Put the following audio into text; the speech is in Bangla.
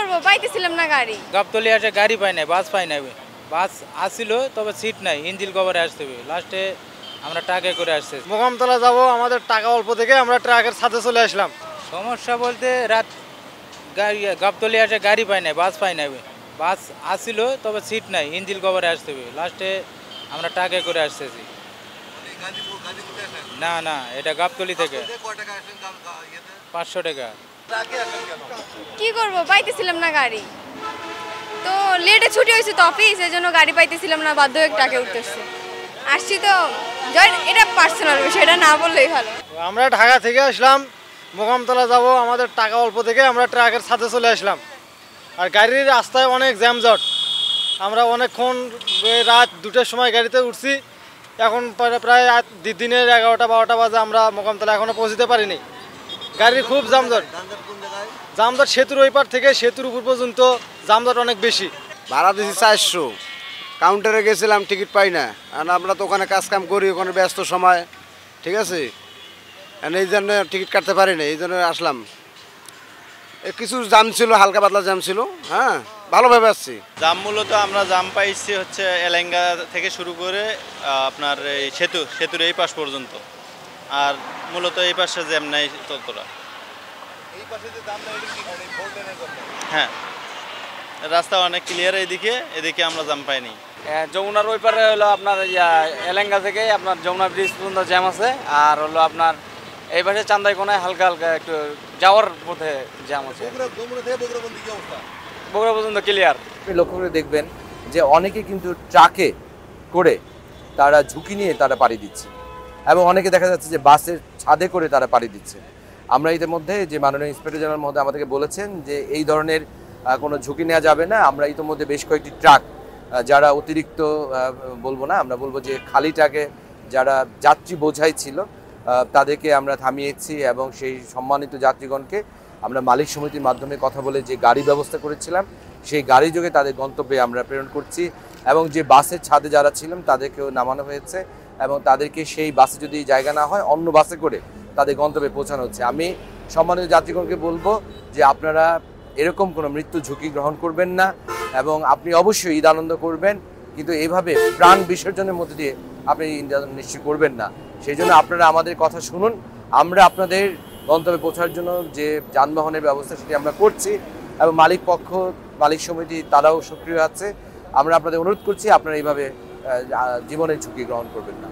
করব, পাইতেছিলাম না গাড়ি। গাবতলী আসে গাড়ি পাই নাই, বাস পাই নাই। বাস আসছিল তবে সিট নাই, ইঞ্জিল কভারে আসতে হবে। লাস্টে আমরা ট্রাকে করে আসছে। মোকামতলা যাব, আমাদের টাকা অল্প থেকে আমরা ট্রাকের সাথে চলে আসলাম। সমস্যা বলতে রাত গাড়ি গাবতলী আসে গাড়ি পাই নাই, বাস পাই নাই। বাস আসছিল তবে সিট নাই, ইঞ্জিল কভারে আসতে হবে। লাস্টে আমরা ট্রাকে করে আসতেছি। না না, এটা গাবতলী থেকে 500 টাকা। কি করব, পাইতেছিলাম না গাড়ি। তো লেটে ছুটি হয়েছে তো অফিস, এই জন্য গাড়ি পাইতেছিলাম না, বাধ্য হয়ে ট্রাকে উঠতেছি। আসছি তো জয়েন, এটা পার্সোনাল বিষয়, এটা না বললেই ভালো। আমরা ঢাকা থেকে আসলাম, মোকামতলা যাব, আমাদের টাকা অল্প থেকে আমরা ট্রাকের সাথে চলে আসলাম। আর গাড়ির রাস্তায় অনেক জ্যামজট। আমরা অনেকক্ষণ রাত 2টার সময় গাড়িতে উঠছি, এখন প্রায় দিনের 11টা-12টা বাজে আমরা মোকামতলা এখনও পৌঁছতে পারিনি। গাড়ির খুব জামজট। জামজট সেতুর ওই পার থেকে সেতুর উপর পর্যন্ত জামজট অনেক বেশি। ভাড়া দিয়েছি 400, কাউন্টারে গেছিলাম, টিকিট পাই না। আর আমরা তো ওখানে কাজ কাম করি, ওখানে ব্যস্ত সময়, ঠিক আছে, এই জন্য টিকিট কাটতে পারি না, এই জন্য আসলাম। কিছু জাম ছিল, হালকা পাতলা জাম ছিল, হ্যাঁ, ভালোভাবে আসছি। জাম মূলত আমরা জাম পাইছি হচ্ছে এলেঙ্গা থেকে শুরু করে আপনার এই সেতুর এই পাশ পর্যন্ত। আর মূলত এই পাশে জ্যাম নাই ততটা। হ্যাঁ, রাস্তা অনেক ক্লিয়ার, এদিকে আমরা জাম পাইনি। যমুনার ওই পারে হলো আপনার এলেঙ্গা থেকে আপনার যমুনা ব্রিজ পর্যন্ত জ্যাম আছে। আর হলো আপনার এই পাশে চান্দাইকোনায় হালকা হালকা একটু যাওয়ার পথে জ্যাম আছে। বগুড়া পর্যন্ত ক্লিয়ার। আপনি লক্ষ্য করে দেখবেন যে অনেকে কিন্তু ট্রাকে করে তারা ঝুঁকি নিয়ে তারা পাড়ি দিচ্ছে, এবং অনেকে দেখা যাচ্ছে যে বাসের ছাদে করে তারা পাড়ি দিচ্ছে। আমরা ইতিমধ্যে যে মাননীয় ইন্সপেক্টর জেনারেল মহোদয় আমাদেরকে বলেছেন যে এই ধরনের কোনো ঝুঁকি নেওয়া যাবে না। আমরা ইতিমধ্যে বেশ কয়েকটি ট্রাক, যারা অতিরিক্ত বলবো না, আমরা বলবো যে খালি ট্রাকে যারা যাত্রী বোঝাই ছিল তাদেরকে আমরা থামিয়েছি, এবং সেই সম্মানিত যাত্রীগণকে আমরা মালিক সমিতির মাধ্যমে কথা বলে যে গাড়ি ব্যবস্থা করেছিলাম সেই গাড়ি যোগে তাদের গন্তব্যে আমরা প্রেরণ করছি। এবং যে বাসের ছাদে যারা ছিলেন তাদেরকেও নামানো হয়েছে, এবং তাদেরকে সেই বাসে যদি জায়গা না হয় অন্য বাসে করে তাদের গন্তব্যে পৌঁছানো হচ্ছে। আমি সম্মানিত যাত্রীগণকে বলবো যে আপনারা এরকম কোনো মৃত্যু ঝুঁকি গ্রহণ করবেন না, এবং আপনি অবশ্যই ঈদ আনন্দ করবেন, কিন্তু এইভাবে প্রাণ বিসর্জনের মধ্যে দিয়ে আপনি ঈদ আনন্দ নিশ্চয় করবেন না। সেই জন্য আপনারা আমাদের কথা শুনুন। আমরা আপনাদের গন্তব্যে পৌঁছার জন্য যে যানবাহনের ব্যবস্থা সেটি আমরা করছি, এবং মালিক সমিতি তারাও সক্রিয় আছে। আমরা আপনাদের অনুরোধ করছি আপনারা এইভাবে জীবনের ঝুঁকি গ্রহণ করবেন না।